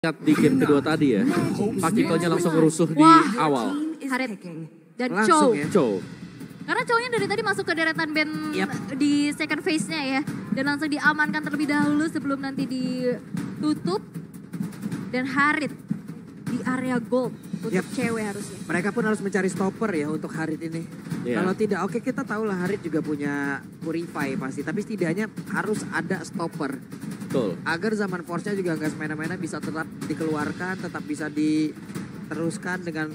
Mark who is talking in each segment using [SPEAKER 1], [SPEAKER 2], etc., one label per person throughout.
[SPEAKER 1] Lihat di game kedua tadi ya, Pakitonya langsung rusuh di awal.
[SPEAKER 2] Harit dan
[SPEAKER 3] Langsung
[SPEAKER 2] Chow.
[SPEAKER 3] ya.
[SPEAKER 1] Chow.
[SPEAKER 2] Karena Chow-nya dari tadi masuk ke deretan band di second phase-nya ya. Dan langsung diamankan terlebih dahulu sebelum nanti ditutup. Dan Harit di area gold untuk cewek harusnya.
[SPEAKER 3] Mereka pun harus mencari stopper ya untuk Harit ini.
[SPEAKER 1] Iya.
[SPEAKER 3] Kalau tidak, oke kita tahu lah Harit juga punya Purify pasti. Tapi setidaknya harus ada stopper.
[SPEAKER 1] Betul.
[SPEAKER 3] Agar zaman Force-nya juga nggak semena-mena bisa tetap dikeluarkan, tetap bisa diteruskan dengan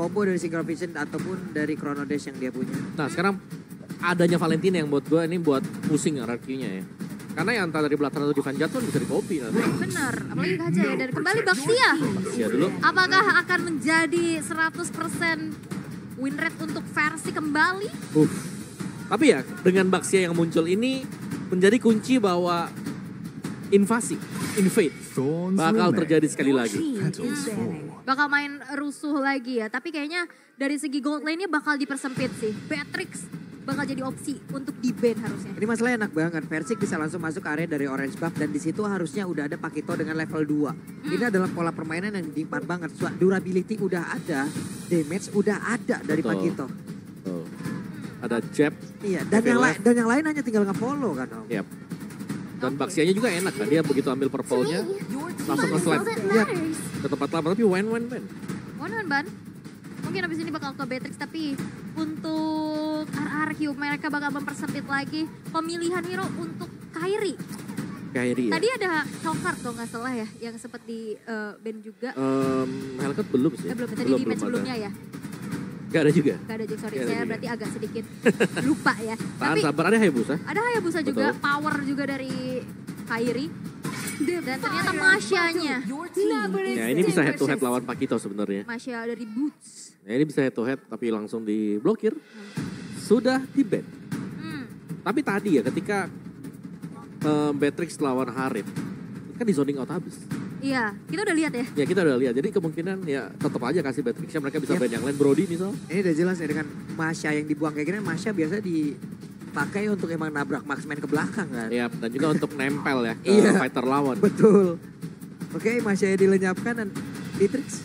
[SPEAKER 3] combo dari Synchro Vision ataupun dari Chrono Dash yang dia punya.
[SPEAKER 1] Nah sekarang adanya Valentina yang buat gue ini buat pusing RQ-nya ya. Karena yang entah dari belakang atau di Van Jatuh bisa di-copy nanti.
[SPEAKER 2] Benar, apalagi Kaja ya. Dan kembali Baxia.
[SPEAKER 1] Ya dulu.
[SPEAKER 2] Apakah akan menjadi 100% win rate untuk versi kembali?
[SPEAKER 1] Tapi ya dengan Baxia yang muncul ini menjadi kunci bahwa invade bakal terjadi sekali lagi.
[SPEAKER 2] Bakal main rusuh lagi ya. Tapi kayaknya dari segi gold lane-nya bakal dipersempit sih. Beatrix bakal jadi opsi untuk di-ban harusnya.
[SPEAKER 3] Ini masalahnya enak banget. Versik bisa langsung masuk ke area dari orange buff dan di situ harusnya udah ada Pakito dengan level 2. Ini adalah pola permainan yang dimpat banget. Durability udah ada, damage udah ada dari
[SPEAKER 1] Betul.
[SPEAKER 3] Pakito.
[SPEAKER 1] Tuh. Ada jab.
[SPEAKER 3] Iya, dan yang lain hanya tinggal nge-follow kan Om.
[SPEAKER 1] Yap. Dan Baxianya juga enak kan, dia begitu ambil purple-nya langsung ke slide ke tempat lama, tapi win.
[SPEAKER 2] One ban. Mungkin abis ini bakal ke Beatrix, tapi untuk RRQ mereka bakal mempersempit lagi pemilihan hero untuk Kairi.
[SPEAKER 1] Kairi ya.
[SPEAKER 2] Tadi ada Hellcard kalau nggak salah ya, yang sempat di ban juga.
[SPEAKER 1] Hellcat belum sih.
[SPEAKER 2] Belum, tadi di match sebelumnya ya.
[SPEAKER 1] Gak ada juga.
[SPEAKER 2] Gak ada juga, sorry.
[SPEAKER 1] Gak ada
[SPEAKER 2] Saya
[SPEAKER 1] juga.
[SPEAKER 2] berarti agak sedikit lupa ya.
[SPEAKER 1] Tahan
[SPEAKER 2] Tapi
[SPEAKER 1] sabar, ada Hayabusa.
[SPEAKER 2] ada Hayabusa juga,
[SPEAKER 1] Betul.
[SPEAKER 2] power juga dari Kairi. Dan ternyata Masya-nya.
[SPEAKER 1] Ya ini bisa head to head lawan Pakito sebenarnya.
[SPEAKER 2] Masya dari Boots.
[SPEAKER 1] Ya ini bisa head to head tapi langsung diblokir. Sudah di ban. Tapi tadi ya ketika Beatrix lawan Harit, kan di zoning out habis.
[SPEAKER 2] Iya, kita udah lihat ya.
[SPEAKER 1] Ya kita udah lihat, jadi kemungkinan ya tetap aja kasih Beatrixnya, mereka bisa ban yang lain. Brody misal.
[SPEAKER 3] Ini udah jelas ya dengan Masya yang dibuang kayak gini, Masya biasa dipakai untuk emang nabrak marksman ke belakang kan.
[SPEAKER 1] Ya dan juga untuk nempel ya ke
[SPEAKER 3] Iya.
[SPEAKER 1] fighter lawan.
[SPEAKER 3] Betul. Oke, Masya dilenyapkan dan Beatrix.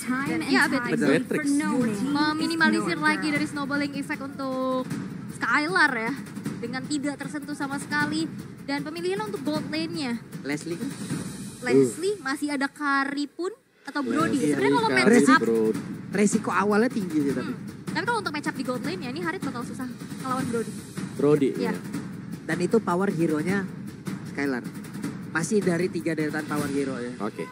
[SPEAKER 2] Dan ya
[SPEAKER 1] Beatrix.
[SPEAKER 2] meminimalisir lagi dari snowballing effect untuk Skylar ya. Dengan tidak tersentuh sama sekali. Dan pemilihan untuk gold lane-nya.
[SPEAKER 3] Leslie kan?
[SPEAKER 2] Leslie, masih ada Kari pun atau Brody.
[SPEAKER 3] Iya,
[SPEAKER 2] Sebenarnya kalau
[SPEAKER 1] Kari,
[SPEAKER 2] match up,
[SPEAKER 1] Brody.
[SPEAKER 3] Resiko awalnya tinggi sih tapi.
[SPEAKER 2] tapi kalau untuk match up di gold lane ya ini Harit bakal susah lawan Brody.
[SPEAKER 1] Brody.
[SPEAKER 2] Iya.
[SPEAKER 1] Ya.
[SPEAKER 3] Dan itu power hero-nya Skylar. Masih dari 3 deretan power hero ya.
[SPEAKER 1] Oke.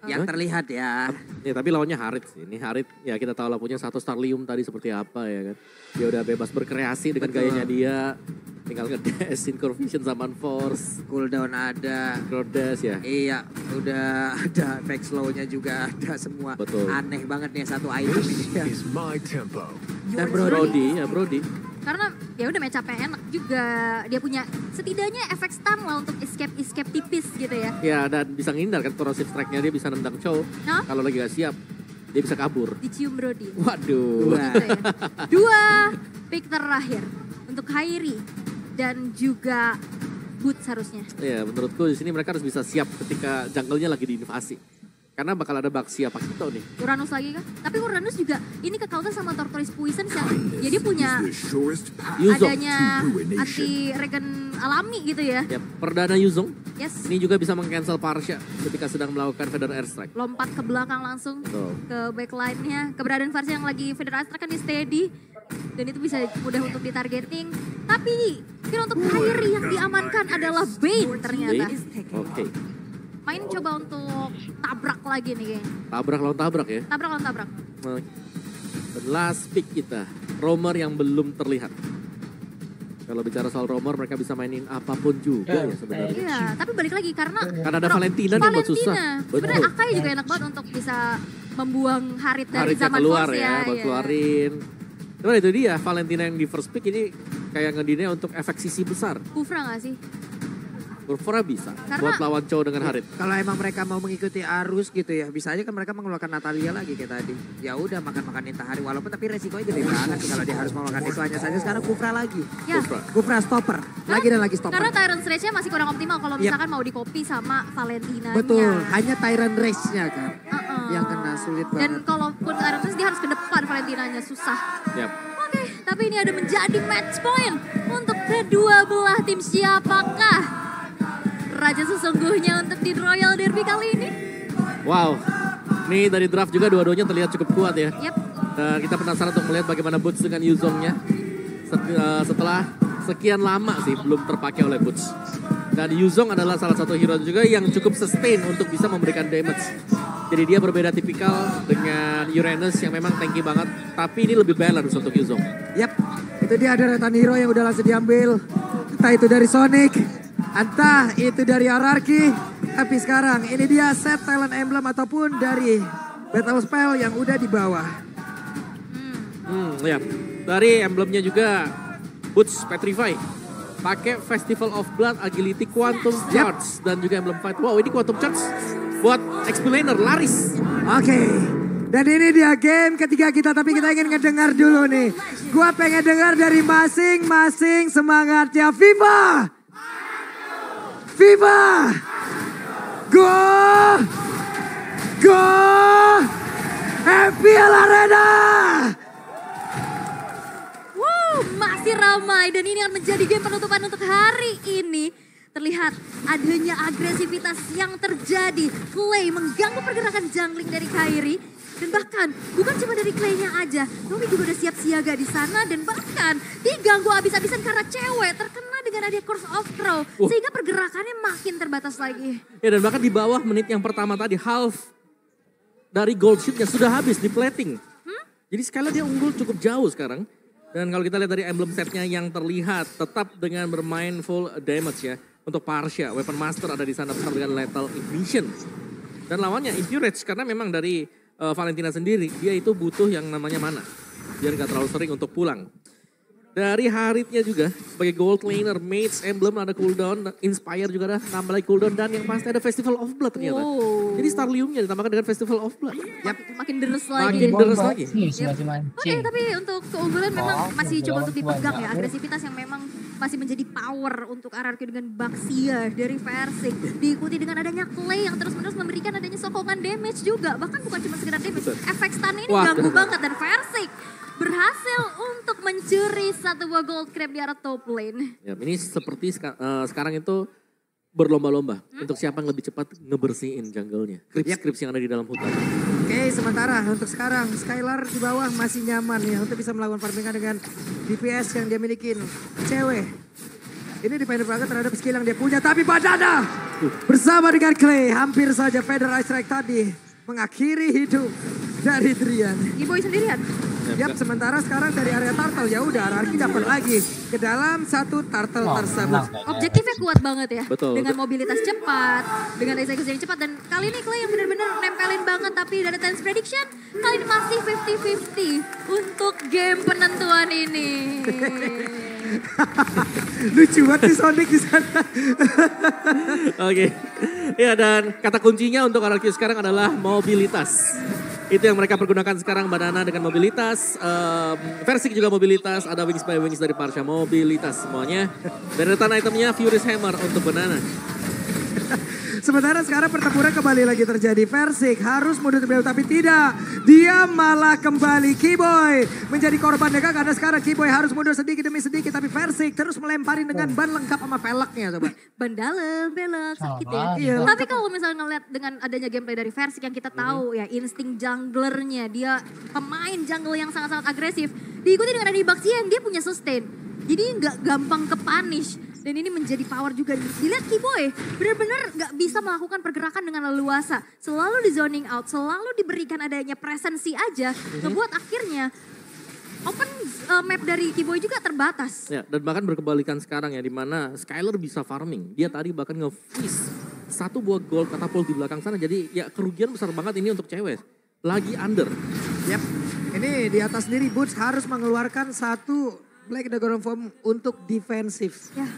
[SPEAKER 3] Yang terlihat ya.
[SPEAKER 1] Ya tapi lawannya Harit sih. Ini Harit ya kita tahu lah punya satu Starlium tadi seperti apa ya kan. Dia udah bebas berkreasi dengan
[SPEAKER 3] Betul.
[SPEAKER 1] gayanya dia. Tinggal ngedash, Synchro Vision, Zaman Force,
[SPEAKER 3] Cooldown ada.
[SPEAKER 1] Crodash ya.
[SPEAKER 3] Iya, udah ada back slow-nya juga ada semua.
[SPEAKER 1] Betul.
[SPEAKER 3] Aneh banget nih satu item ini ya.
[SPEAKER 4] is my tempo.
[SPEAKER 3] Dan Brody.
[SPEAKER 1] Brody ya Brody.
[SPEAKER 2] Karena ya udah match up-nya enak juga. Dia punya setidaknya efek stun lah untuk escape tipis gitu ya.
[SPEAKER 1] Ya dan bisa ngindar kan corrosive strike-nya, dia bisa nendang Chow.
[SPEAKER 2] Nah,
[SPEAKER 1] Kalau lagi gak siap, dia bisa kabur.
[SPEAKER 2] dicium Brody.
[SPEAKER 1] Waduh.
[SPEAKER 3] Dua.
[SPEAKER 2] Gitu ya. Dua pick terakhir untuk Kairi dan juga Boots harusnya.
[SPEAKER 1] Ya menurutku di sini mereka harus bisa siap ketika jungle-nya lagi diinvasi. Karena bakal ada Baxia Pakito nih.
[SPEAKER 2] Uranus lagi kan? Tapi Uranus juga ini ke counter sama Tortoise Poison yang jadi punya
[SPEAKER 4] The surest path.
[SPEAKER 1] Yuzong.
[SPEAKER 2] adanya
[SPEAKER 4] to ruination.
[SPEAKER 2] anti regen alami gitu ya.
[SPEAKER 1] Ya perdana Yuzong.
[SPEAKER 2] Yes.
[SPEAKER 1] Ini juga bisa meng-cancel Parsha ketika sedang melakukan Feather Airstrike.
[SPEAKER 2] Lompat ke belakang langsung
[SPEAKER 1] Betul.
[SPEAKER 2] ke backline-nya. Keberadaan versi yang lagi Feather Airstrike kan di steady. Dan itu bisa mudah untuk ditargeting. Tapi kira untuk Kairi yang diamankan adalah Bane ternyata.
[SPEAKER 1] Oke.
[SPEAKER 2] Main coba untuk tabrak lagi nih kayaknya.
[SPEAKER 1] Tabrak lawan tabrak ya.
[SPEAKER 2] Tabrak lawan tabrak.
[SPEAKER 1] Oke. Dan last pick kita. Romer yang belum terlihat. Kalau bicara soal Romer mereka bisa mainin apapun juga ya sebenarnya.
[SPEAKER 2] Iya, tapi balik lagi karena
[SPEAKER 1] Karena ada Valentina nih buat susah.
[SPEAKER 2] Sebenarnya
[SPEAKER 1] Betul.
[SPEAKER 2] Akai juga enak banget untuk bisa membuang Harit dari
[SPEAKER 1] Haritnya
[SPEAKER 2] zaman
[SPEAKER 1] keluar
[SPEAKER 2] Force
[SPEAKER 1] ya, buat
[SPEAKER 2] iya.
[SPEAKER 1] keluarin. Cuman itu dia, Valentina yang di first pick ini kayak ngedine untuk efek sisi besar.
[SPEAKER 2] Kufra gak sih?
[SPEAKER 1] Purvora bisa
[SPEAKER 2] Karena-
[SPEAKER 1] buat lawan cowok dengan Harit.
[SPEAKER 3] Kalau emang mereka mau mengikuti arus gitu ya, bisa aja kan mereka mengeluarkan Natalia lagi kayak tadi. Ya udah makan-makan Intahari, walaupun tapi resikonya gede banget sih kalau dia harus mengeluarkan itu. Hanya saja sekarang Kufra lagi.
[SPEAKER 2] Ya,
[SPEAKER 3] Kufra stopper, lagi dan lagi stopper.
[SPEAKER 2] karena Tyrant Rage-nya masih kurang optimal kalau
[SPEAKER 3] Yep.
[SPEAKER 2] misalkan mau di-copy sama Valentina-nya.
[SPEAKER 3] Betul, hanya Tyrant Race-nya kan yang kena sulit
[SPEAKER 2] Dan
[SPEAKER 3] banget.
[SPEAKER 2] kalaupun Tyrant Rage dia harus ke depan Valentina-nya, susah.
[SPEAKER 1] Yap.
[SPEAKER 2] Oke, tapi ini ada menjadi match point untuk kedua belah tim. Siapakah raja sesungguhnya untuk di Royal Derby kali ini?
[SPEAKER 1] Wow, ini dari draft juga dua-duanya terlihat cukup kuat ya.
[SPEAKER 2] Yap.
[SPEAKER 1] Dan kita penasaran untuk melihat bagaimana Boots dengan Yuzongnya setelah sekian lama sih belum terpakai oleh Boots. Dan Yuzong adalah salah satu hero juga yang cukup sustain untuk bisa memberikan damage. Jadi dia berbeda tipikal dengan Uranus yang memang tanky banget, tapi ini lebih balance untuk Yuzong.
[SPEAKER 3] Yap, itu dia deretan hero yang udah langsung diambil. Entah itu dari Sonic, entah itu dari Hierarchy. Tapi sekarang ini dia set talent emblem ataupun dari battle spell yang udah di bawah.
[SPEAKER 1] Ya. Dari emblemnya juga Boots Petrify. Pakai Festival of Blood, Agility, Quantum Charge, dan juga emblem fight. Wow, ini Quantum Charge buat Explainer laris.
[SPEAKER 3] Oke. Dan ini dia game ketiga kita, tapi kita ingin ngedengar dulu nih. Gua pengen dengar dari masing-masing semangatnya. Viva! Viva! Go! Go! FPL Arena!
[SPEAKER 2] Masih ramai dan ini akan menjadi game penutupan untuk hari ini. Terlihat adanya agresivitas yang terjadi. Clay mengganggu pergerakan jungling dari Kairi. Dan bahkan bukan cuma dari Clay-nya aja. Nomi juga udah siap siaga di sana dan bahkan diganggu abis-abisan karena cewek terkena dengan adanya Curse of Crow. Sehingga pergerakannya makin terbatas lagi.
[SPEAKER 1] Ya, dan bahkan di bawah menit yang pertama tadi, half dari gold sheet-nya sudah habis di plating. Jadi sekali dia unggul cukup jauh sekarang. Dan kalau kita lihat dari emblem setnya yang terlihat tetap dengan bermain full damage ya. Untuk Parsha, Weapon Master ada di sana bersama dengan Lethal Ignition. Dan lawannya Impurage karena memang dari Valentina sendiri dia itu butuh yang namanya mana. Biar gak terlalu sering untuk pulang. Dari Haritnya juga sebagai gold laner, Mage Emblem ada cooldown, Inspire juga ada nambah lagi cooldown dan yang pasti ada Festival of Blood ternyata. Jadi Starliumnya ditambahkan dengan Festival of Blood.
[SPEAKER 2] Yap, makin deres lagi.
[SPEAKER 1] Makin deres lagi.
[SPEAKER 2] Oke, tapi untuk keunggulan memang masih coba untuk dipegang ya. Agresivitas yang memang masih menjadi power untuk RRQ dengan Baxia dari Versik. Diikuti dengan adanya Clay yang terus-menerus memberikan adanya sokongan damage juga. Bahkan bukan cuma sekedar damage, efek stun ini ganggu banget. Dan Versik berhasil untuk mencuri satu buah gold crab di arah top lane.
[SPEAKER 1] Ya, ini seperti sekarang itu berlomba-lomba untuk siapa yang lebih cepat ngebersihin jungle-nya. Krips-krips yang ada di dalam hutan.
[SPEAKER 3] Oke, sementara untuk sekarang Skylar di bawah masih nyaman ya untuk bisa melakukan farmingan dengan DPS yang dia milikin. Cewek. Ini dependent banget terhadap skill yang dia punya. Tapi Badana bersama dengan Clay hampir saja Feather Ice Strike tadi mengakhiri hidup dari Drian.
[SPEAKER 2] Giboy sendirian.
[SPEAKER 3] Yap, sementara sekarang dari area turtle ya udah Arki dapat lagi ke dalam satu turtle tersebut.
[SPEAKER 2] Objektifnya kuat banget ya.
[SPEAKER 1] Betul.
[SPEAKER 2] Dengan mobilitas cepat, dengan eksekusi yang cepat. Dan kali ini Clay yang benar-benar nempelin banget. Tapi dari Tense Prediction, kali ini masih 50-50 untuk game penentuan ini.
[SPEAKER 3] Lucu banget nih Sonic di sana.
[SPEAKER 1] Oke. Ya, dan kata kuncinya untuk RRQ sekarang adalah mobilitas. Itu yang mereka pergunakan sekarang, Banana dengan mobilitas, Versik juga mobilitas, ada Wings by Wings dari Parsha, mobilitas semuanya. Dan return itemnya Furious Hammer untuk Banana.
[SPEAKER 3] Sementara sekarang pertempuran kembali lagi terjadi. Versik harus mundur terlebih dahulu tapi tidak. Dia malah kembali Kiboy menjadi korban mereka karena sekarang Kiboy harus mundur sedikit demi sedikit. Tapi Versik terus melemparin dengan ban lengkap sama velgnya coba.
[SPEAKER 2] Ban dalam, belok, sakit ya.
[SPEAKER 3] Iya,
[SPEAKER 2] Tapi kalau misalnya ngeliat dengan adanya gameplay dari Versik yang kita tahu ya insting junglernya. Dia pemain jungle yang sangat-sangat agresif. Diikuti dengan ada Baxia yang dia punya sustain. Jadi nggak gampang ke punish. Dan ini menjadi power juga. Dilihat Kiboy benar-benar gak bisa melakukan pergerakan dengan leluasa. Selalu di zoning out, selalu diberikan adanya presensi aja. Ngebuat akhirnya open map dari Kiboy juga terbatas.
[SPEAKER 1] Ya, dan bahkan berkebalikan sekarang ya, di mana Skylar bisa farming. Dia tadi bahkan nge-freeze satu buah gold katapult di belakang sana. Jadi ya kerugian besar banget ini untuk cewek. Lagi under.
[SPEAKER 3] Yap, ini di atas sendiri Boots harus mengeluarkan satu Black Dragon Form untuk defensif.
[SPEAKER 2] Ya.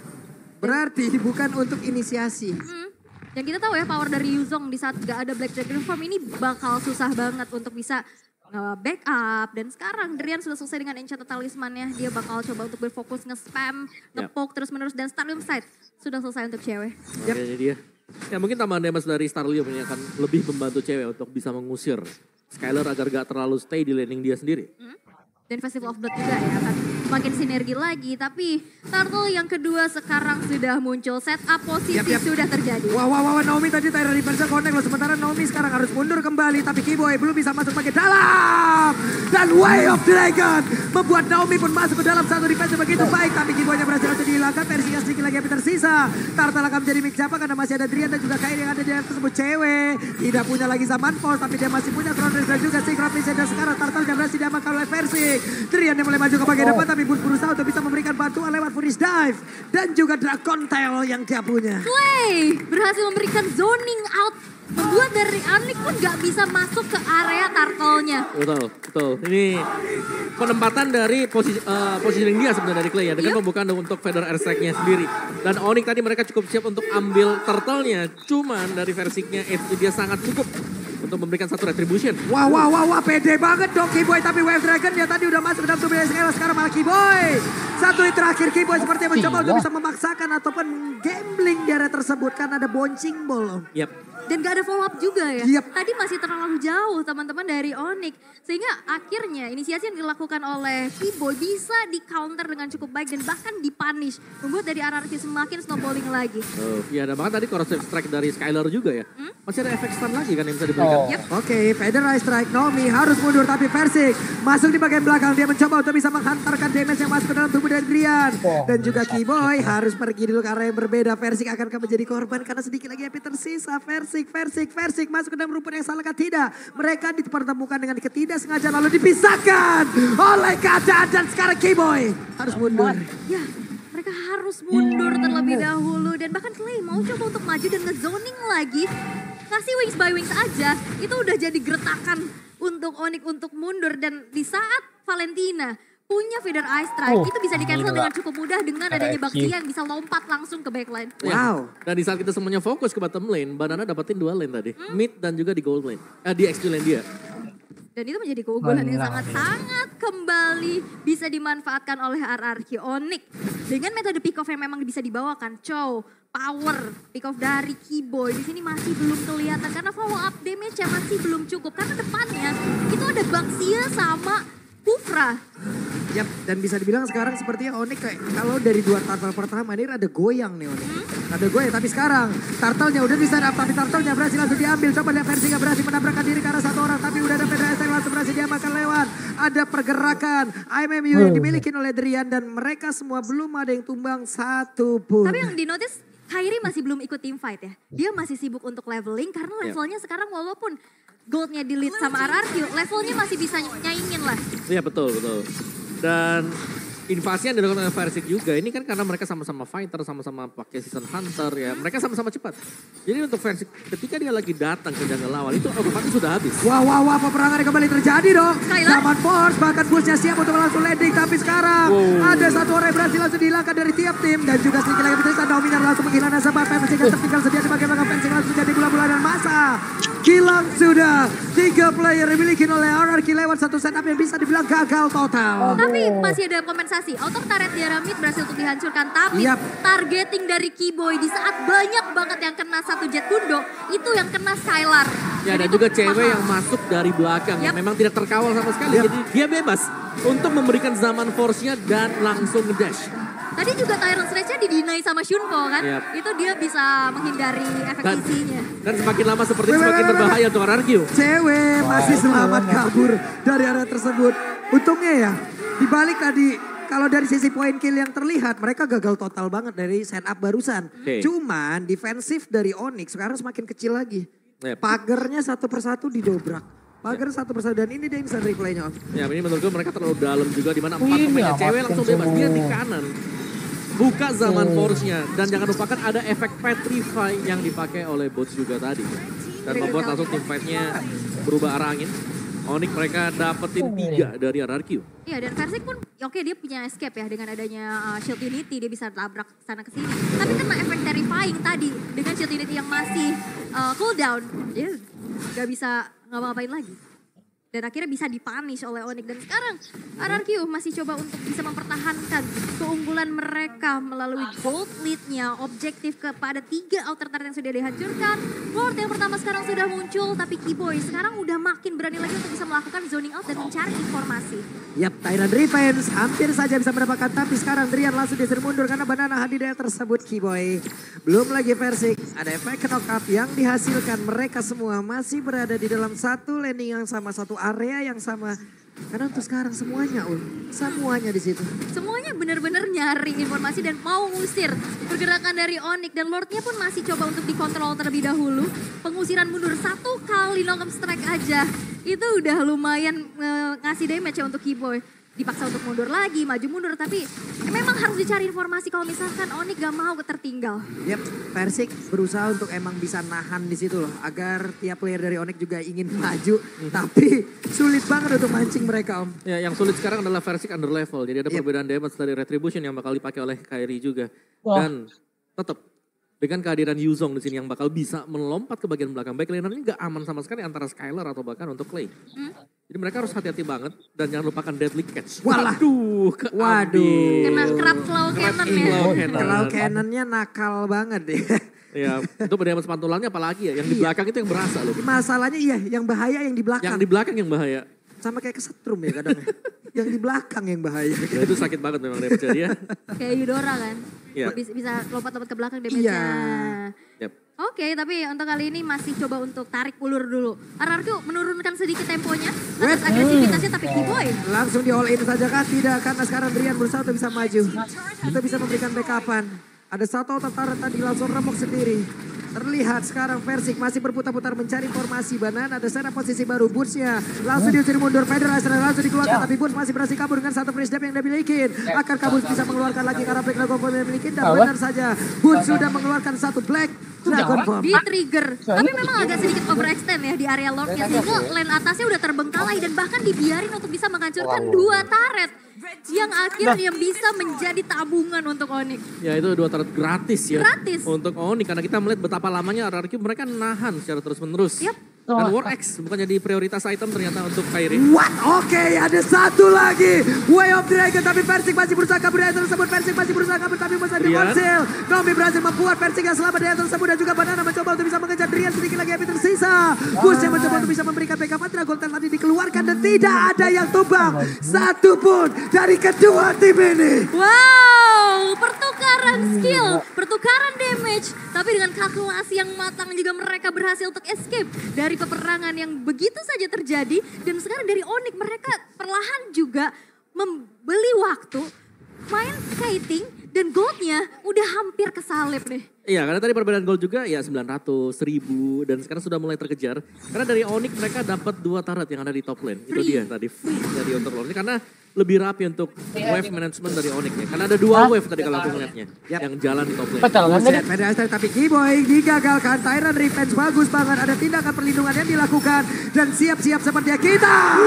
[SPEAKER 3] Berarti bukan untuk inisiasi.
[SPEAKER 2] Dan kita tahu ya power dari Yuzong di saat gak ada Black Dragon Form ini bakal susah banget untuk bisa backup. Dan sekarang Drian sudah selesai dengan Enchanted Talismannya. Dia bakal coba untuk berfokus nge-spam, nge-poke terus menerus. Dan Starlium Sight sudah selesai untuk cewek.
[SPEAKER 1] Makanya dia. Ya mungkin tambahan damage dari Starlium ini akan lebih membantu cewek untuk bisa mengusir Skylar agar gak terlalu stay di laning dia sendiri.
[SPEAKER 2] Dan Festival of Blood juga ya akan makin sinergi lagi. Tapi Turtle yang kedua sekarang sudah muncul. Setup posisi sudah terjadi.
[SPEAKER 3] Wah, Naomi tadi Tyra Reverse connect loh. Sementara Naomi sekarang harus mundur kembali. Tapi Keyboy belum bisa masuk bagian dalam. Dan Way of Dragon membuat Naomi pun masuk ke dalam satu defense begitu baik. Tapi Keyboynya berhasil dihilangkan. Versinya sedikit lagi yang tersisa. Turtle akan menjadi mix siapa karena masih ada Drian dan juga Kairi yang ada di dalam tersebut. Cewek tidak punya lagi zaman force. Tapi dia masih punya Crown Race dan juga Secret Vision. Dan sekarang Turtle yang berhasil diamankan oleh Versi. Drian yang mulai maju ke bagian depan tapi berusaha untuk bisa memberikan bantuan lewat Furious Dive dan juga Dragon Tail yang dia punya.
[SPEAKER 2] Clay berhasil memberikan zoning out, membuat dari Anik pun gak bisa masuk ke area turtle-nya.
[SPEAKER 1] Betul. Ini penempatan dari positioning dia sebenarnya dari Clay ya, dengan pembukaan untuk Feather Airstrike-nya sendiri. Dan Onyx tadi mereka cukup siap untuk ambil turtle-nya, cuman dari versinya itu dia sangat cukup untuk memberikan satu retribution.
[SPEAKER 3] Wah, pede banget dong Keyboy. Tapi Wave Dragon dia tadi udah masuk ke dalam tubuhnya sekarang malah Keyboy. Satu hit terakhir Keyboy seperti yang mencoba untuk bisa memaksakan ataupun gambling di area tersebut karena ada bouncing ball.
[SPEAKER 2] Dan gak ada follow up juga ya.
[SPEAKER 3] Yep.
[SPEAKER 2] Tadi masih terlalu jauh teman-teman dari Onyx. Sehingga akhirnya inisiasi yang dilakukan oleh Keyboy bisa di counter dengan cukup baik dan bahkan dipunish. Membuat dari RRQ semakin snowballing lagi.
[SPEAKER 1] Iya, ada banget tadi corrosive strike dari Skylar juga ya. Masih ada efek stun lagi kan yang bisa diberikan.
[SPEAKER 3] Oke, Feather Strike Naomi harus mundur tapi Versik masuk di bagian belakang. Dia mencoba untuk bisa menghantarkan damage yang masuk ke dalam tubuh dari Drian. Dan juga Keyboy harus pergi dulu ke arah yang berbeda. Versik akan menjadi korban karena sedikit lagi api tersisa. Versik masuk ke dalam rumput yang salah tidak. Mereka dipertemukan dengan ketidaksengajaan lalu dipisahkan oleh keadaan dan sekarang Keyboy harus mundur.
[SPEAKER 2] Ya, mereka harus mundur terlebih dahulu dan bahkan Clay mau coba untuk maju dan nge-zoning lagi. Kasih wings by wings aja, itu udah jadi gertakan untuk Onyx untuk mundur dan di saat Valentina punya Feather Ice Strike itu bisa di-cancel dengan cukup mudah dengan adanya Bakti yang bisa lompat langsung ke backline.
[SPEAKER 3] Wow.
[SPEAKER 1] Dan di saat kita semuanya fokus ke bottom lane, Banana dapetin 2 lane tadi. Mid dan juga di gold lane. Di XP lane dia.
[SPEAKER 2] Dan itu menjadi keunggulan yang sangat-sangat kembali bisa dimanfaatkan oleh RRQ Onyx. Dengan metode pick off yang memang bisa dibawakan, power pick off dari Keyboy di sini masih belum kelihatan karena follow up damage-nya masih belum cukup. Karena depannya itu ada Baxia sama Kufra.
[SPEAKER 3] Yap, dan bisa dibilang sekarang sepertinya Onyx kayak kalau dari 2 turtle pertama ini ada goyang nih Onyx. Ada goyang, tapi sekarang turtle-nya udah bisa tapi turtle-nya berhasil langsung diambil. Coba lihat versi gak berhasil menabrakkan diri ke arah satu orang, tapi udah ada PDS yang langsung berhasil diamankan lewat. Ada pergerakan IMMU yang dimiliki oleh Drian dan mereka semua belum ada yang tumbang satu pun.
[SPEAKER 2] Tapi yang dinotis Kairi masih belum ikut team fight ya. Dia masih sibuk untuk leveling karena levelnya sekarang walaupun goldnya di lead sama RRQ, levelnya masih bisa nyaingin lah.
[SPEAKER 1] Iya betul. Dan invasi yang dilakukan oleh Versik juga, ini kan karena mereka sama-sama fighter, sama-sama pakai season hunter ya. Mereka sama-sama cepat. Jadi untuk Versik ketika dia lagi datang ke jungle lawan, itu otomatis sudah habis.
[SPEAKER 3] Wah, peperangan kembali terjadi dong.
[SPEAKER 2] Skylar?
[SPEAKER 3] Zaman force, bahkan Bushnya siap untuk langsung landing. Tapi sekarang ada satu orang yang berhasil langsung dihilangkan dari tiap tim. Dan juga sedikit lagi berhasil Dominar langsung menghilangkan sebab Versik yang tertinggal sedia di bagian belakang. Versik langsung jadi bulan-bulanan masa. Hilang sudah 3 player dimiliki oleh RRQ lewat satu setup yang bisa dibilang gagal total.
[SPEAKER 2] Tapi masih ada kompensasi. Auto turret di area mid berhasil untuk dihancurkan. Tapi targeting dari Keyboy di saat banyak banget yang kena satu jet bundo, itu yang kena Skylar.
[SPEAKER 1] Ya, dan juga cewek yang masuk dari belakang. Memang tidak terkawal sama sekali. Jadi dia bebas untuk memberikan zaman force-nya dan langsung ngedash.
[SPEAKER 2] Tadi juga Tyrant Sledge-nya didinai sama Shunpo kan. Itu dia bisa menghindari efek isinya.
[SPEAKER 1] Dan semakin lama seperti semakin berbahaya untuk RRQ.
[SPEAKER 3] Cewek masih selamat kabur dari area tersebut. Untungnya ya, dibalik tadi kalau dari sisi point kill yang terlihat, mereka gagal total banget dari setup barusan. Cuman defensif dari Onyx sekarang semakin kecil lagi. Pagernya satu persatu didobrak. Pagar satu persatu dan ini dia instant replaynya.
[SPEAKER 1] Ya ini menurut gue mereka terlalu dalam juga di mana 4 pemainnya cewek langsung bebas. Dia di kanan. Buka zaman force-nya. Dan jangan lupakan ada efek petrify yang dipakai oleh bots juga tadi. Dan membuat langsung team fight-nya berubah arah angin. Onyx mereka dapetin 3 dari RRQ.
[SPEAKER 2] Iya, dan Versik pun oke dia punya escape ya dengan adanya Shield Unity dia bisa tabrak sana ke sini. Tapi kena efek terrifying tadi dengan Shield Unity yang masih cooldown, dia gak bisa ngapa-ngapain lagi. Dan akhirnya bisa dipunish oleh Onyx. Dan sekarang RRQ masih coba untuk bisa mempertahankan keunggulan mereka melalui gold lead-nya. Objektif kepada 3 outer turret yang sudah dihancurkan. Lord yang pertama sekarang sudah muncul, tapi Keyboy sekarang udah makin berani lagi untuk bisa melakukan zoning out dan mencari informasi.
[SPEAKER 3] Yap, Tyrant Revenge hampir saja bisa mendapatkan, tapi sekarang Drian langsung disuruh mundur karena Banana hadir daerah tersebut Keyboy. Belum lagi Versik, ada efek knock-up yang dihasilkan. Mereka semua masih berada di dalam satu landing yang sama, satu area yang sama. Karena untuk sekarang semuanya semuanya di situ.
[SPEAKER 2] Semuanya benar-benar nyari informasi dan mau ngusir pergerakan dari Onyx. Dan Lordnya pun masih coba untuk dikontrol terlebih dahulu. Pengusiran mundur 1 kali knock-up strike aja. Itu udah lumayan ngasih damage ya untuk Keyboy. Dipaksa untuk mundur lagi, maju mundur. Tapi memang harus dicari informasi kalau misalkan Onyx gak mau tertinggal.
[SPEAKER 3] Yap, Versik berusaha untuk emang bisa nahan di situ loh. Agar tiap player dari Onyx juga ingin maju. Tapi sulit banget untuk mancing mereka Om.
[SPEAKER 1] Ya, yang sulit sekarang adalah Versik under level. Jadi ada perbedaan damage dari Retribution yang bakal dipakai oleh Kairi juga. Dan tetap dengan kehadiran Yuzong di sini yang bakal bisa melompat ke bagian belakang. Back laner-nya gak aman sama sekali antara Skylar atau bahkan untuk Clay. Jadi mereka harus hati-hati banget dan jangan lupakan Deadly Catch.
[SPEAKER 3] Waduh.
[SPEAKER 2] Kena crab claw cannon ya.
[SPEAKER 3] Claw cannonnya nakal banget deh.
[SPEAKER 1] Ya, itu damage pantulannya apalagi ya. Yang di belakang itu yang berasa loh.
[SPEAKER 3] Masalahnya iya, yang bahaya yang di belakang.
[SPEAKER 1] Yang di belakang yang bahaya.
[SPEAKER 3] Sama kayak kesetrum ya kadang ya. Yang di belakang yang bahaya.
[SPEAKER 1] Ya, itu sakit banget memang damage dia.
[SPEAKER 2] Kayak Eudora kan.
[SPEAKER 1] Iya.
[SPEAKER 2] Bisa lompat-lompat ke belakang damage-nya.
[SPEAKER 1] Yep.
[SPEAKER 2] Oke, tapi untuk kali ini masih coba untuk tarik ulur dulu. RRQ menurunkan sedikit temponya, atas agresivitasnya, tapi Keyboy.
[SPEAKER 3] Langsung di all in saja kah? Tidak, karena sekarang Drian berusaha untuk bisa maju. Kita bisa memberikan backupan. Ada satu otak tadi langsung remuk sendiri. Terlihat sekarang Versik masih berputar-putar mencari informasi. Banana ada sana posisi baru. Boots-nya langsung diusir mundur. Federator langsung dikeluarkan. Tapi Boots masih berhasil kabur dengan satu free step yang dia miliki. Akan kabur bisa mengeluarkan lagi karena Black Dragon Bomb yang miliki. Dan benar saja Boots sudah mengeluarkan satu Black Dragon Bomb.
[SPEAKER 2] Di trigger. Tapi memang agak sedikit overextend ya di area Lordnya. Sehingga lane atasnya udah terbengkalai dan bahkan dibiarin untuk bisa menghancurkan 2 turret. Yang akhirnya bisa menjadi tabungan untuk Onyx.
[SPEAKER 1] Ya itu 2 turret gratis ya.
[SPEAKER 2] Gratis.
[SPEAKER 1] Untuk Onyx karena kita melihat betapa lamanya RRQ mereka nahan secara terus menerus.
[SPEAKER 2] Yep.
[SPEAKER 1] Dan War X bukan jadi prioritas item ternyata untuk Kairi.
[SPEAKER 3] What? Oke, ada satu lagi. Way of Dragon, tapi Versik masih berusaha kabur dari tersebut. Versik masih berusaha kabur, tapi masih berhasil. Nomi berhasil membuat Versik yang selamat dari tersebut. Dan juga Banana mencoba untuk bisa mengejar Drian sedikit lagi yang tersisa. Bush yang mencoba untuk bisa memberikan backup. Dragon Tail tadi dikeluarkan dan tidak ada yang tumbang. Satupun dari kedua tim ini.
[SPEAKER 2] Wow, pertukaran skill, pertukaran damage. Tapi dengan kalkulasi yang matang juga mereka berhasil untuk escape dari peperangan yang begitu saja terjadi. Dan sekarang dari Onyx mereka perlahan juga membeli waktu, main kiting dan goldnya udah hampir kesalip nih.
[SPEAKER 1] Iya, karena tadi perbedaan gold juga ya 900, 1000 dan sekarang sudah mulai terkejar. Karena dari Onyx mereka dapat 2 turret yang ada di top lane. Itu dia tadi free dari untuk Lord. Karena lebih rapi untuk wave management dari Onyx ya. Karena ada 2 wave tadi kalau aku ngeliatnya yang jalan di top lane.
[SPEAKER 3] Buset, Federator tapi Keyboy digagalkan. Tyrant Revenge bagus banget. Ada tindakan perlindungan yang dilakukan. Dan siap-siap seperti kita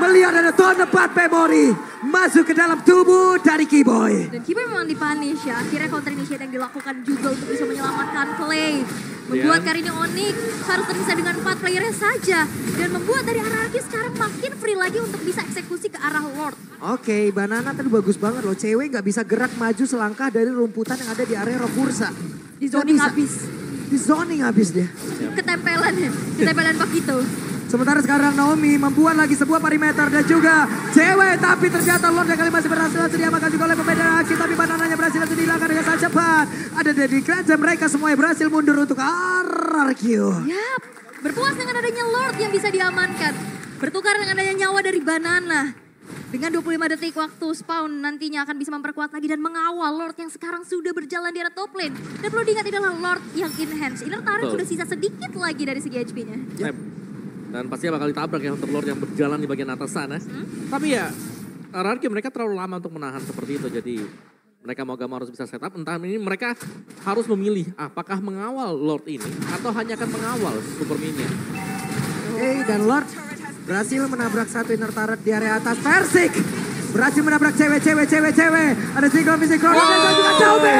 [SPEAKER 3] melihat ada Tone 4 Memory masuk ke dalam tubuh dari Keyboy.
[SPEAKER 2] Dan Keyboy memang dipunish ya. Akhirnya counter initiate yang dilakukan juga untuk bisa menyelamatkan Clay. Membuat kali ini Onyx harus terpisah dengan 4 playernya saja. Dan membuat dari RRQ sekarang makin free lagi untuk bisa eksekusi ke arah Lord.
[SPEAKER 3] Oke, Banana tadi bagus banget loh. Cewek gak bisa gerak maju selangkah dari rumputan yang ada di area Robursa.
[SPEAKER 2] Di zoning habis.
[SPEAKER 3] Di zoning habis dia.
[SPEAKER 2] Ketempelan ya. Ketempelan Pakito.
[SPEAKER 3] Sementara sekarang Naomi membuat lagi sebuah perimeter dan juga cewek. Tapi ternyata Lord yang kali masih berhasil diamankan juga oleh pembeda aksi. Tapi Banananya berhasil dihilangkan dengan sangat cepat. Ada Daddy Crunch dan mereka semuanya berhasil mundur untuk RRQ.
[SPEAKER 2] Yap, berpuas dengan adanya Lord yang bisa diamankan. Bertukar dengan adanya nyawa dari Banana. Dengan 25 detik waktu spawn nantinya akan bisa memperkuat lagi dan mengawal Lord yang sekarang sudah berjalan di arah top lane. Dan perlu diingat adalah Lord yang enhance. Inner turret sudah sisa sedikit lagi dari segi HP-nya.
[SPEAKER 1] Yep. Dan pastinya bakal ditabrak ya untuk Lord yang berjalan di bagian atas sana. Tapi ya RRQ mereka terlalu lama untuk menahan seperti itu. Jadi mereka mau gak mau harus bisa setup. Entah ini mereka harus memilih apakah mengawal Lord ini atau hanya akan mengawal Super Minion.
[SPEAKER 3] Oke, dan Lord Berhasil menabrak satu inner turret di area atas. Persik berhasil menabrak cewek. Ada single missing cross dan juga Daubi.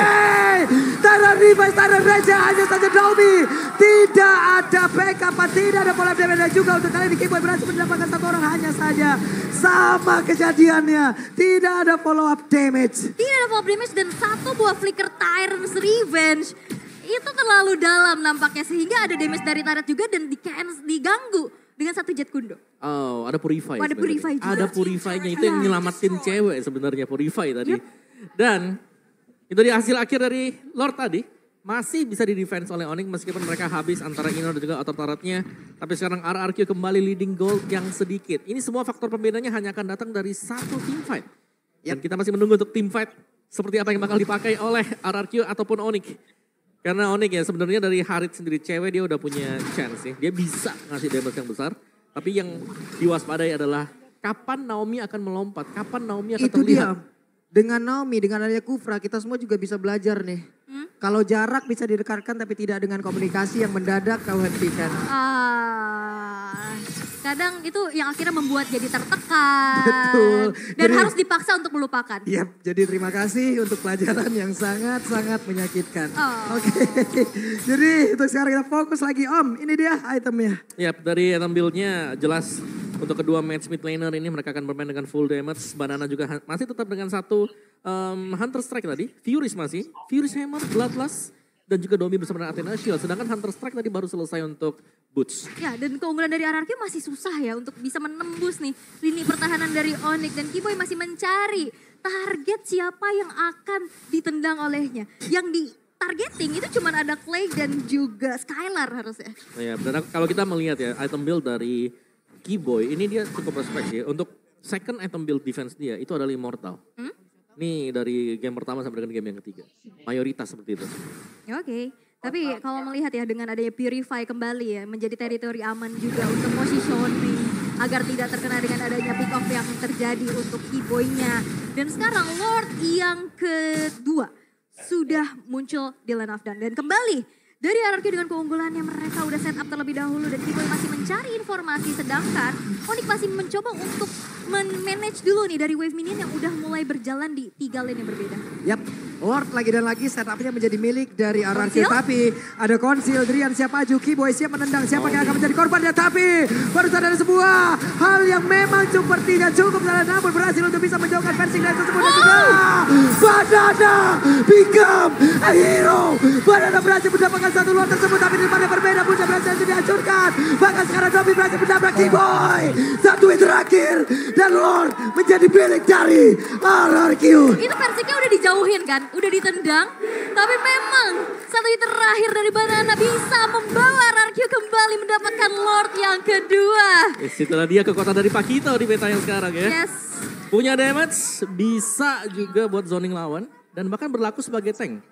[SPEAKER 3] Tara revive, Tara Raja, hanya saja Daubi. Tidak ada backup, tidak ada pola damage dan juga untuk kali ini Keyboy berhasil mendapatkan satu orang hanya saja. Sama kejadiannya, tidak ada follow up damage.
[SPEAKER 2] Tidak ada follow up damage dan satu buah flicker Tyrant's Revenge. Itu terlalu dalam nampaknya sehingga ada damage dari turret juga dan diganggu dengan satu jet kundo.
[SPEAKER 1] Oh, ada Purify.
[SPEAKER 2] Ada Purify juga.
[SPEAKER 1] Ada Purify-nya itu yang nyelamatin cewek sebenarnya Purify tadi. Dan itu di hasil akhir dari Lord tadi. Masih bisa di-defense oleh Onyx meskipun mereka habis antara Inner dan juga outer turretnya. Tapi sekarang RRQ kembali leading gold yang sedikit. Ini semua faktor pembedanya hanya akan datang dari satu team fight. Dan kita masih menunggu untuk team fight seperti apa yang bakal dipakai oleh RRQ ataupun Onyx. Karena Onyx ya sebenarnya dari Harit sendiri cewek dia udah punya chance ya. Dia bisa ngasih damage yang besar. Tapi yang diwaspadai adalah kapan Naomi akan melompat. Kapan Naomi akan terlihat.
[SPEAKER 3] Dia. Dengan Naomi, dengan adanya Kufra kita semua juga bisa belajar nih. Kalau jarak bisa didekatkan tapi tidak dengan komunikasi yang mendadak kau hentikan.
[SPEAKER 2] Kadang itu yang akhirnya membuat jadi tertekan.
[SPEAKER 3] Betul.
[SPEAKER 2] Dan harus dipaksa untuk melupakan.
[SPEAKER 3] Iya, jadi terima kasih untuk pelajaran yang sangat-sangat menyakitkan. Oke. Jadi untuk sekarang kita fokus lagi Om, ini dia itemnya.
[SPEAKER 1] Yap, dari item build-nya jelas untuk kedua match mid laner ini mereka akan bermain dengan full damage. Banana juga masih tetap dengan satu Hunter Strike tadi. Furious masih. Furious Hammer, Bloodlust. Dan juga Domi bersama dengan Athena Shield. Sedangkan Hunter Strike tadi baru selesai untuk Boots.
[SPEAKER 2] Ya dan keunggulan dari RRQ masih susah ya untuk bisa menembus nih lini pertahanan dari Onyx. Dan Keyboy masih mencari target siapa yang akan ditendang olehnya. Yang di targeting itu cuma ada Clay dan juga Skylar harusnya.
[SPEAKER 1] Ya, dan kalau kita melihat ya item build dari Keyboy ini dia cukup respect ya. Untuk second item build defense dia itu adalah Immortal. Ini dari game pertama sampai dengan game yang ketiga. Mayoritas seperti itu.
[SPEAKER 2] Ya, oke. Tapi kalau melihat ya dengan adanya Purify kembali ya menjadi teritori aman juga untuk positioning agar tidak terkena dengan adanya pick off yang terjadi untuk Keyboy-nya. Dan sekarang Lord yang kedua sudah muncul di Land of Dawn. Dan kembali dari RRQ dengan keunggulannya mereka udah set up terlebih dahulu dan Keyboy masih mencari informasi sedangkan Onyx masih mencoba untuk manage dulu nih dari wave minion yang udah mulai berjalan di 3 lane yang berbeda.
[SPEAKER 3] Yap, Lord lagi dan lagi setupnya menjadi milik dari RRQ tapi ada konsil, Drian siap maju, Keyboy siap menendang, siapa yang akan menjadi korbannya tapi barusan ada sebuah hal yang memang sepertinya cukup namun berhasil untuk bisa menjauhkan versi dari tersebut dan juga Banana become a hero. Banana berhasil mendapatkan satu Lord tersebut tapi di depannya berbeda punya berhasil dihancurkan. Bahkan sekarang Dobby berhasil menabrak Keyboy. Satu yang terakhir dan Lord menjadi milik dari RRQ.
[SPEAKER 2] Itu versinya udah dijauhin kan, udah ditendang. Tapi memang satu yang terakhir dari Banana bisa membawa RRQ kembali mendapatkan Lord yang kedua.
[SPEAKER 1] Itulah dia kekuatan dari Pakito di meta yang sekarang ya.
[SPEAKER 2] Yes.
[SPEAKER 1] Punya damage, bisa juga buat zoning lawan. Dan bahkan berlaku sebagai tank.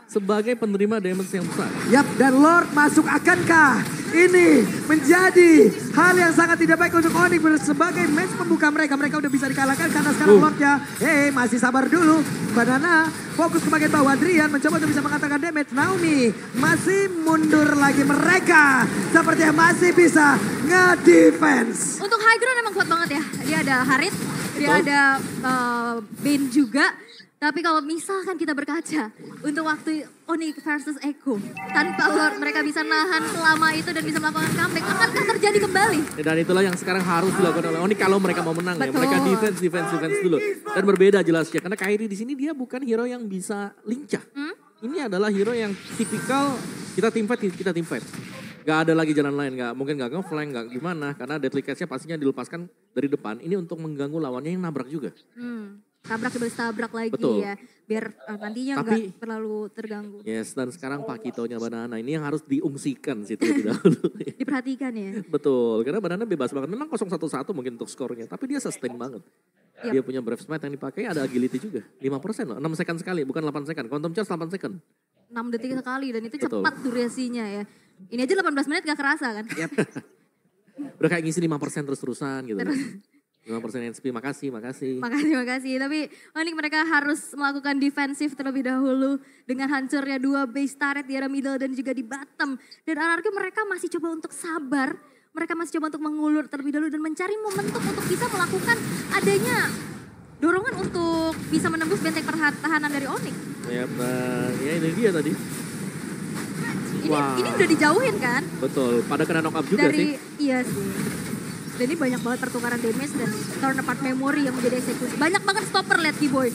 [SPEAKER 1] Sebagai penerima damage yang besar.
[SPEAKER 3] Yap, dan Lord masuk akankah ini menjadi hal yang sangat tidak baik untuk Onyx sebagai match pembuka mereka. Mereka udah bisa dikalahkan karena sekarang Lordnya, masih sabar dulu. Banana fokus ke bagian bawah. Adrian mencoba untuk bisa mengatakan damage. Naomi masih mundur lagi. Mereka sepertinya masih bisa nge-defense.
[SPEAKER 2] Untuk high ground emang kuat banget ya. Dia ada Harit, dia ada Bane juga. Tapi kalau misalkan kita berkaca untuk waktu Onyx versus Echo. Tanpa Lord mereka bisa nahan selama itu dan bisa melakukan comeback. Akankah terjadi kembali?
[SPEAKER 1] Dan itulah yang sekarang harus dilakukan oleh Onyx kalau mereka mau menang.
[SPEAKER 2] Betul.
[SPEAKER 1] Ya. Mereka defense dulu. Dan berbeda jelasnya. Karena Kairi di sini dia bukan hero yang bisa lincah. Ini adalah hero yang tipikal kita team fight. Gak ada lagi jalan lain. Mungkin gak nge-flank, gak gimana. Karena deadly catch-nya pastinya dilepaskan dari depan. Ini untuk mengganggu lawannya yang nabrak juga.
[SPEAKER 2] Tabrak lagi.
[SPEAKER 1] Betul.
[SPEAKER 2] Ya. Biar nantinya nggak terlalu terganggu.
[SPEAKER 1] Yes, dan sekarang Pakitonya Banana ini yang harus diungsikan situ lebih dahulu.
[SPEAKER 2] Diperhatikan ya.
[SPEAKER 1] Betul, karena Banana bebas banget. Memang 0-1-1 mungkin untuk skornya, tapi dia sustain banget.
[SPEAKER 2] Yep.
[SPEAKER 1] Dia punya Brave Smite yang dipakai, ada agility juga. 5% loh, 6 second sekali, bukan 8 second. Quantum Charge 8 second.
[SPEAKER 2] 6 detik sekali dan itu
[SPEAKER 1] Betul.
[SPEAKER 2] cepat durasinya ya. Ini aja 18 menit gak kerasa kan.
[SPEAKER 3] Yep.
[SPEAKER 1] Udah kayak ngisi 5% terus-terusan gitu. 5% NSP, makasih.
[SPEAKER 2] Makasih. Tapi Onyx mereka harus melakukan defensif terlebih dahulu. Dengan hancurnya 2 base turret di area middle dan juga di bottom. Dan RRQ mereka masih coba untuk sabar mereka masih coba untuk mengulur terlebih dahulu dan mencari momentum untuk bisa melakukan adanya dorongan untuk bisa menembus benteng pertahanan dari Onyx.
[SPEAKER 1] Ya, ya ini dia tadi.
[SPEAKER 2] Ini udah dijauhin kan?
[SPEAKER 1] Betul, pada kena knock up juga sih.
[SPEAKER 2] Iya sih. Dan ini banyak banget pertukaran damage dan turn apart memory yang menjadi eksekusi. Banyak banget stopper liat Kiboy.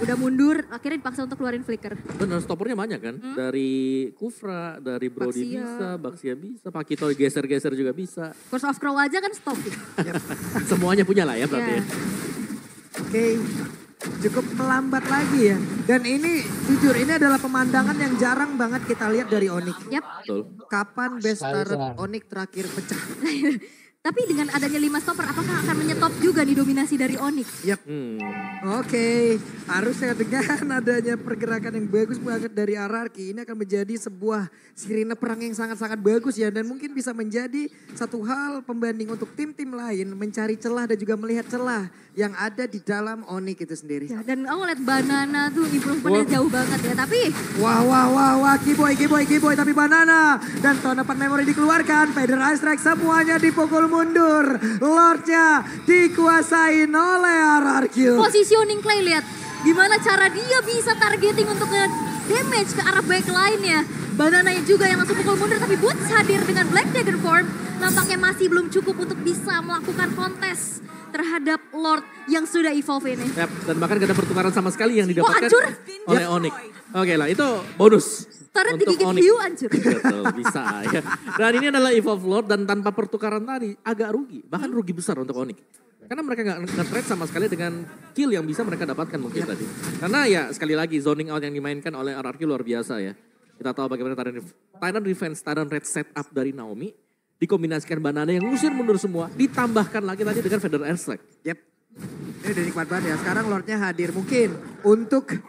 [SPEAKER 2] Udah mundur, akhirnya dipaksa untuk keluarin flicker.
[SPEAKER 1] Benar, stoppernya banyak kan. Dari Kufra, dari Brody bisa, Baxia bisa, Pakito geser-geser juga bisa.
[SPEAKER 2] Curse of Crow aja kan stop.
[SPEAKER 1] Semuanya punya lah ya berarti ya.
[SPEAKER 3] Oke, cukup melambat lagi ya. Dan ini jujur ini adalah pemandangan yang jarang banget kita lihat dari Onyx.
[SPEAKER 2] Yap.
[SPEAKER 1] Betul.
[SPEAKER 3] Kapan best turret Onyx terakhir pecah?
[SPEAKER 2] Tapi dengan adanya 5 stopper, apakah akan menyetop juga nih dominasi dari Onyx?
[SPEAKER 3] Yap. Oke, harusnya dengan adanya pergerakan yang bagus banget dari RRQ, ini akan menjadi sebuah sirine perang yang sangat-sangat bagus ya. Dan mungkin bisa menjadi satu hal pembanding untuk tim-tim lain mencari celah dan juga melihat celah yang ada di dalam Onyx itu sendiri.
[SPEAKER 2] Ya, dan aku lihat Banana tuh improvementnya jauh banget ya, tapi...
[SPEAKER 3] Wah, Kiboy, tapi Banana. Dan tahun depan memori dikeluarkan, Federal Strike semuanya dipukul mundur. Lordnya dikuasain oleh RRQ.
[SPEAKER 2] Positioning Clay lihat gimana cara dia bisa targeting untuk damage ke arah backline-nya. Banana juga yang langsung pukul mundur, tapi Boots hadir dengan Black Dagger Form nampaknya masih belum cukup untuk bisa melakukan kontes terhadap Lord yang sudah evolve ini.
[SPEAKER 1] Yap, dan bahkan gak ada pertukaran sama sekali yang didapatkan
[SPEAKER 2] hancur.
[SPEAKER 1] oleh Onyx. Oke lah, itu bonus.
[SPEAKER 2] Turret
[SPEAKER 1] untuk
[SPEAKER 2] digigit
[SPEAKER 1] Onyx.
[SPEAKER 2] hiu hancur.
[SPEAKER 1] Betul, bisa ya. Dan ini adalah evolve Lord dan tanpa pertukaran tadi agak rugi. Bahkan rugi besar untuk Onyx. Karena mereka gak nge-trade sama sekali dengan kill yang bisa mereka dapatkan mungkin tadi. Karena ya sekali lagi zoning out yang dimainkan oleh RRQ luar biasa ya. Kita tahu bagaimana Titan Defense, Titan Red setup dari Naomi. Dikombinasikan Banana yang ngusir mundur semua. Ditambahkan lagi tadi dengan Federal Airstrike.
[SPEAKER 3] Yep. Ini udah nikmat banget ya. Sekarang Lordnya hadir mungkin untuk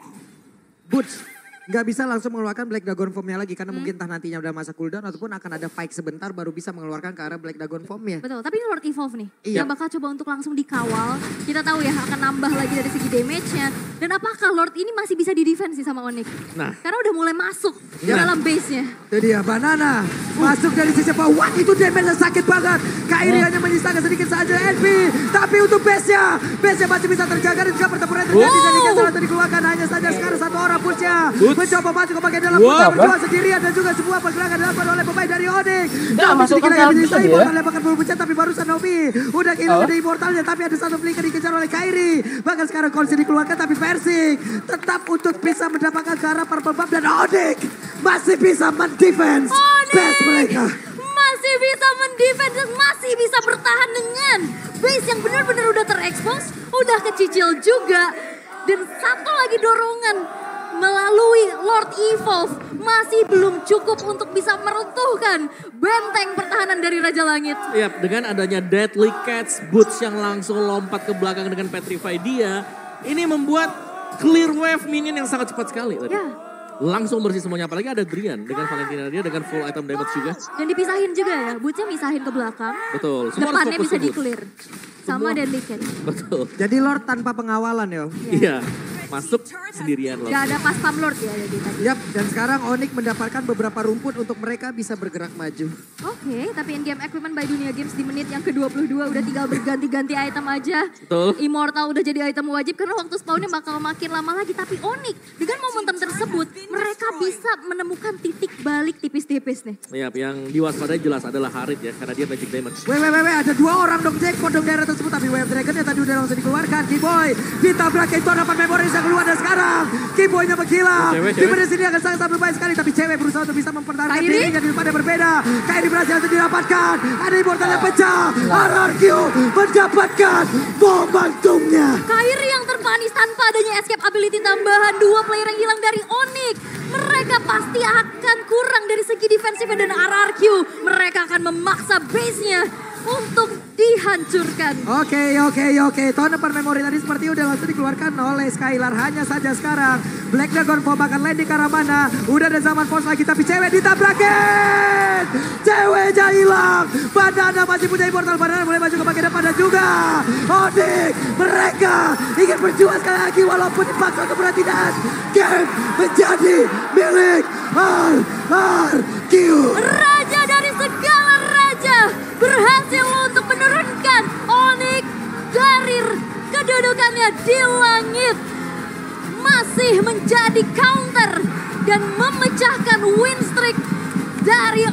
[SPEAKER 3] Boots. Nggak bisa langsung mengeluarkan Black Dragon Form-nya lagi. Karena mungkin entah nantinya udah masa cooldown ataupun akan ada fight sebentar baru bisa mengeluarkan ke arah Black Dragon Form-nya.
[SPEAKER 2] Betul, tapi ini Lord Evolve nih.
[SPEAKER 3] Iya.
[SPEAKER 2] Yang bakal coba untuk langsung dikawal. Kita tahu ya akan nambah lagi dari segi damage-nya. Dan apakah Lord ini masih bisa di-defense sih sama Onyx?
[SPEAKER 1] Nah.
[SPEAKER 2] Karena udah mulai masuk ke
[SPEAKER 3] Ya.
[SPEAKER 2] dalam base-nya.
[SPEAKER 3] Itu dia Banana masuk dari sisi bawah. Wah, itu damage sakit banget. Kairi hanya menyisakan sedikit saja NP. Tapi untuk base-nya masih bisa terjaga dan juga pertempuran terjadi. Dan Castle itu dikeluarkan hanya saja sekarang satu orang push-nya. Mencoba masuk ke bagian dalam push berjuang sendirian dan juga sebuah pergerakan dilakukan oleh pemain dari Onyx.
[SPEAKER 5] Nah, masukkan
[SPEAKER 3] yang
[SPEAKER 5] bisa
[SPEAKER 3] bisa
[SPEAKER 5] dia.
[SPEAKER 3] Immortal lemparkan bulu pencet tapi barusan Novi udah hilang dari Immortalnya. Tapi ada satu flicker dikejar oleh Kairi. Bahkan sekarang Konsi dikeluarkan tapi Persik tetap untuk bisa mendapatkan ke arah purple buff dan Onyx masih bisa mendefense base mereka.
[SPEAKER 2] Masih bisa mendefense dan masih bisa bertahan dengan base yang benar-benar udah terekspos, udah kecicil juga. Dan satu lagi dorongan melalui Lord Evolve masih belum cukup untuk bisa meruntuhkan benteng pertahanan dari Raja Langit.
[SPEAKER 1] Yap, dengan adanya Deadly Cats, Boots yang langsung lompat ke belakang dengan Petrify dia. Ini membuat clear wave minion yang sangat cepat sekali tadi.
[SPEAKER 2] Ya.
[SPEAKER 1] Langsung bersih semuanya, apalagi ada Drian dengan Valentina dia dengan full item damage juga.
[SPEAKER 2] Dan dipisahin juga ya, Bootsnya misahin ke belakang.
[SPEAKER 1] Betul, semua harus
[SPEAKER 2] Depannya
[SPEAKER 1] fokus
[SPEAKER 2] bisa
[SPEAKER 1] ke Boots.
[SPEAKER 2] di-clear. Sama
[SPEAKER 1] Semua.
[SPEAKER 2] Deadly Cat.
[SPEAKER 1] Betul,
[SPEAKER 3] Jadi Lord tanpa pengawalan ya.
[SPEAKER 1] iya. Masuk sendirian loh.
[SPEAKER 2] Gak ada pas pam Lord ya jadi tadi.
[SPEAKER 3] Yap, dan sekarang Onyx mendapatkan beberapa rumput untuk mereka bisa bergerak maju.
[SPEAKER 2] Oke, tapi in-game equipment by Dunia Games di menit yang ke-22 udah tinggal berganti-ganti item aja.
[SPEAKER 1] Betul.
[SPEAKER 2] Immortal udah jadi item wajib karena waktu spawnnya bakal makin lama lagi. Tapi Onyx dengan momentum tersebut mereka bisa menemukan titik balik tipis-tipis nih.
[SPEAKER 1] Yap, yang diwaspadai jelas adalah Harit ya, karena dia magic damage.
[SPEAKER 3] Ada dua orang dong jackpot dong daerah tersebut. Tapi Wave Dragon-nya tadi udah langsung dikeluarkan. Kiboy ditabrak itu dapat memori yang keluar dan sekarang Kiboy-nya menghilang. Di mana sini akan sangat berbahaya sekali. Tapi cewek berusaha untuk bisa mempertahankan
[SPEAKER 2] Kairi?
[SPEAKER 3] dirinya di depan yang berbeda. Kairi berhasil untuk didapatkan. Ada Immortal yang pecah. RRQ mendapatkan momentumnya.
[SPEAKER 2] Kairi yang terpanis tanpa adanya escape ability tambahan. Dua player yang hilang dari Onyx. Mereka pasti akan kurang dari segi defensif dan RRQ. Mereka akan memaksa base-nya untuk dihancurkan.
[SPEAKER 3] Oke. Tahun depan memori tadi seperti udah langsung dikeluarkan oleh Skylar. Hanya saja sekarang Black Dragon Form akan landing ke arah mana. Udah ada zaman force lagi tapi cewek ditabrakin. Ceweknya hilang. Banana masih punya Immortal. Banana mulai maju ke bagian depan dan juga Onyx. Mereka ingin berjuang sekali lagi walaupun dipaksa keberhatian. Game menjadi milik RRQ.
[SPEAKER 2] Raja dari segala raja berhasil untuk menurunkan Onyx dari kedudukannya di langit. Masih menjadi counter dan memecahkan win streak dari